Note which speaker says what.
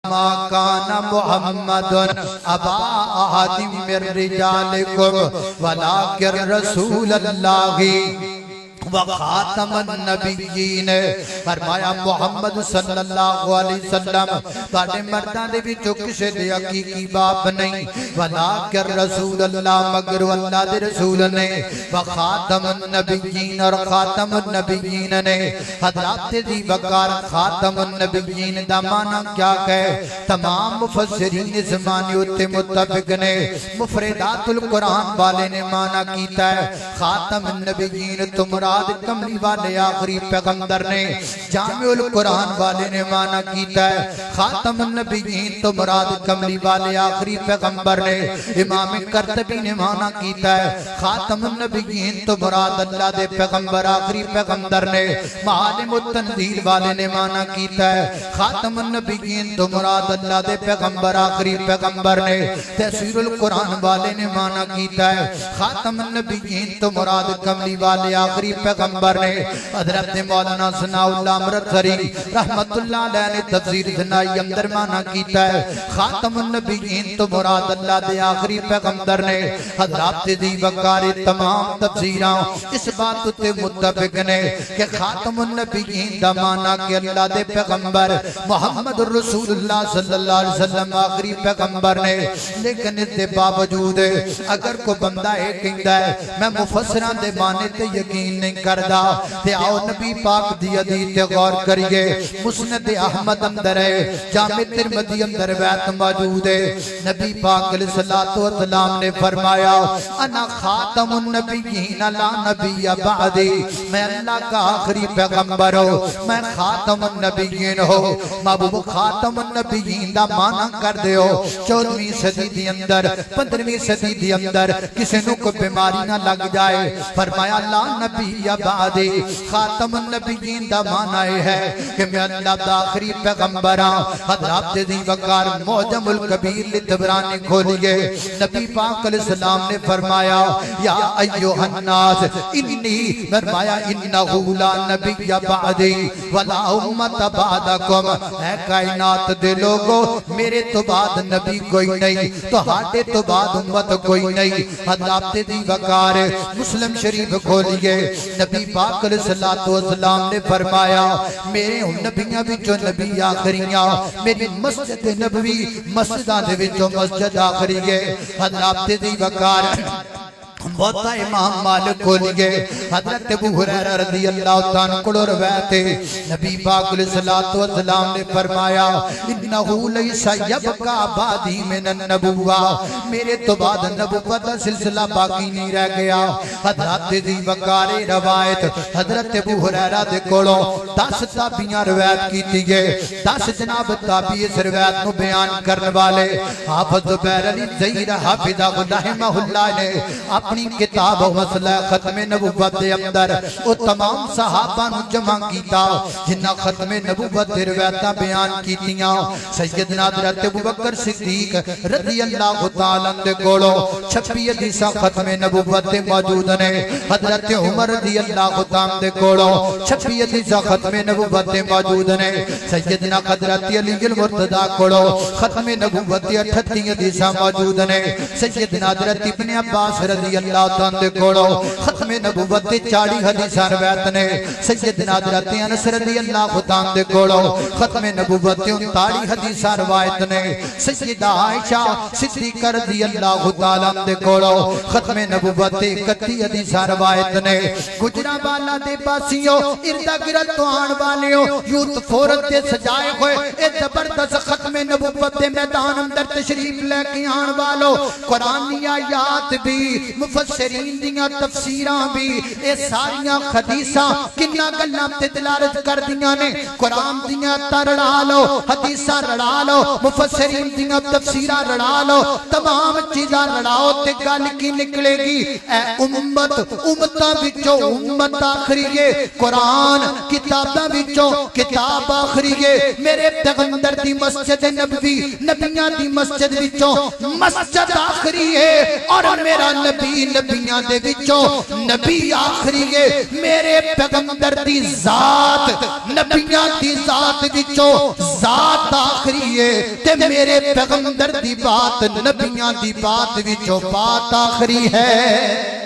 Speaker 1: ما كان محمد أبا أحد من رجالكم ولكن رسول الله وخاتم النبیین فرمایا محمد صلی اللہ علیہ وسلم تاڑے مردان دے بھی چکشے دے حقیقی باپ نہیں ولیکن رسول اللہ مگر اللہ دے رسول نے وخاتم النبیین اور خاتم النبیین نے حضرات دی بکار خاتم النبیین دا معنی کیا کہے تمام مفسرین زمانی ہوتے متفق نے مفردات القرآن والے نے معنی کیتا ہے خاتم النبیین تمرا کملی والے آخری پیغمبر نے جامع القرآن والے نے معنی کیتا ہے خاتم النبیین تو مراد کملی والے آخری پیغمبر نے امام قرطبی نے معنی کیتا ہے خاتم النبیین تو مراد اللہ دے پیغمبر آخری پیغمبر نے معالم التنزیل والے نے معنی کیتا ہے خاتم النبیین تو مراد اللہ دے پیغمبر آخری پیغمبر نے تفسیر القرآن والے نے معنی کیتا ہے خاتم النبیین تو مراد کملی والے آخری پیغمبر نے حضرت مولانا ثناء اللہ امرتسری رحمت اللہ علیہ نے تفسیر ثنائی اندر معنی کیتا ہے خاتم النبیین تو مراد اللہ دے آخری پیغمبر نے حضرات دی وقار تمام تفسیراں اس بات تے متفق نے کہ خاتم النبیین دا معنی کہ اللہ دے پیغمبر محمد رسول اللہ صلی اللہ علیہ وسلم آخری پیغمبر نے لیکن اس دے باوجود اگر کو بندہ ایک کہندا ہے میں مفسران دے معنی تے یقین نہیں کردہ تے آؤ نبی پاک دی حدیث تے غور کریے مسند احمد اندر ہے جامع ترمذی اندر روایت موجود ہے نبی پاک علیہ الصلوۃ والسلام نے فرمایا انا خاتم النبیین لا نبی بعدی میں اللہ کا آخری پیغمبر ہوں میں خاتم النبیین ہوں محبوب خاتم النبیین دا معنی کر دے ہو 14ویں صدی دی اندر 15ویں صدی دی اندر کسی نو کو بیماری نہ لگ جائے فرمایا لا نبی یا بعدی خاتم النبیین دا معنی ہے کہ میں اللہ دا آخری پیغمبران حضرات دی وقار معجم الکبیر لطبرانی کھولیے نبی پاک علیہ السلام نے فرمایا یا ایوہ الناس انی فرمایا انہو لا نبی یا بعدی ولا امت بعدکم اے کائنات دے لوگوں میرے تو بعد نبی کوئی نہیں تو ہاٹے تو بعد امت کوئی نہیں حضرات دی وقار مسلم شریف کھولیے نبی پاک علیہ السلام نے فرمایا میرے نبیاں وچوں نبی آخریاں میری مسجد نبوی مسجداں دے وچوں مسجد آخری ہے حضرات دی وقار بہتا امام مالک کو لگے حضرت ابو ہریرہ رضی اللہ تعالیٰ کو روایت ہے نبی پاک علیہ السلام نے فرمایا انہو لیس یبقا بعدی من النبوہ میرے تو بعد نبوت کا سلسلہ باقی نہیں رہ گیا حضرت دی وقار روایت حضرت ابو ہریرہ دے کولوں 10 تابعیاں روایت کیتی ہے 10 جناب تابعی اس روایت نو بیان کرنے والے حافظ زبیر علی زہیر حافظہ رحمہ اللہ نے اپنی کتاب و مسئلہ ختم نبوت دے اندر او تمام صحابہ نو جمع کیتا جنہ ختم نبوت دے روایتاں بیان کیتیاں سیدنا حضرت ابوبکر صدیق رضی اللہ تعالیٰ دے کولوں 26 حدیثاں ختم نبوت دے موجود نے حضرت عمر رضی اللہ تعالیٰ دے کولوں 26 حدیثاں ختم نبوت دے موجود نے سیدنا حضرت علی المرتضیٰ کولوں ختم نبوت دے 38 حدیثاں موجود نے سیدنا حضرت ابن عباس رضی اللہ تعالیٰ کولو ختم نبوت 40 حدیثاں روایت نے سیدنا حضرت انس رضی اللہ تعالیٰ کولو ختم نبوت 39 حدیثاں روایت نے سیدہ عائشہ صدیقہ رضی اللہ تعالیٰ کولو ختم نبوت 31 حدیثاں روایت نے گجرا والا دے پاسیوں اردا گرد تو آن والیوں یوت فورت دے سجائے ہوئے اے زبردست ختم نبوت دے میدان اندر تشریف لے کے آن والو قرآنی آیات بھی مفسرین دیاں تفسیراں بھی اے ساریاں حدیثاں کنہ گلاں تے دلالت کر دیاں نے قرآن دیاں رڑا لو حدیثاں رڑا لو مفسرین دیاں تفسیراں رڑا لو تمام چیزاں رڑاؤ تے گل کی نکلے گی اے امتاں وچوں امت آخری ہے قرآن کتاباں وچوں کتاب آخری ہے میرے پیغمبر دی مسجد نبوی نبیاں دی مسجد وچوں مسجد آخری ہے اور میرا نبی نبیاں دے وچوں نبی آخری ہے میرے پیغمبر دی ذات نبیاں دی ذات وچوں ذات آخری ہے تے میرے پیغمبر دی بات نبیاں دی بات وچوں بات آخری ہے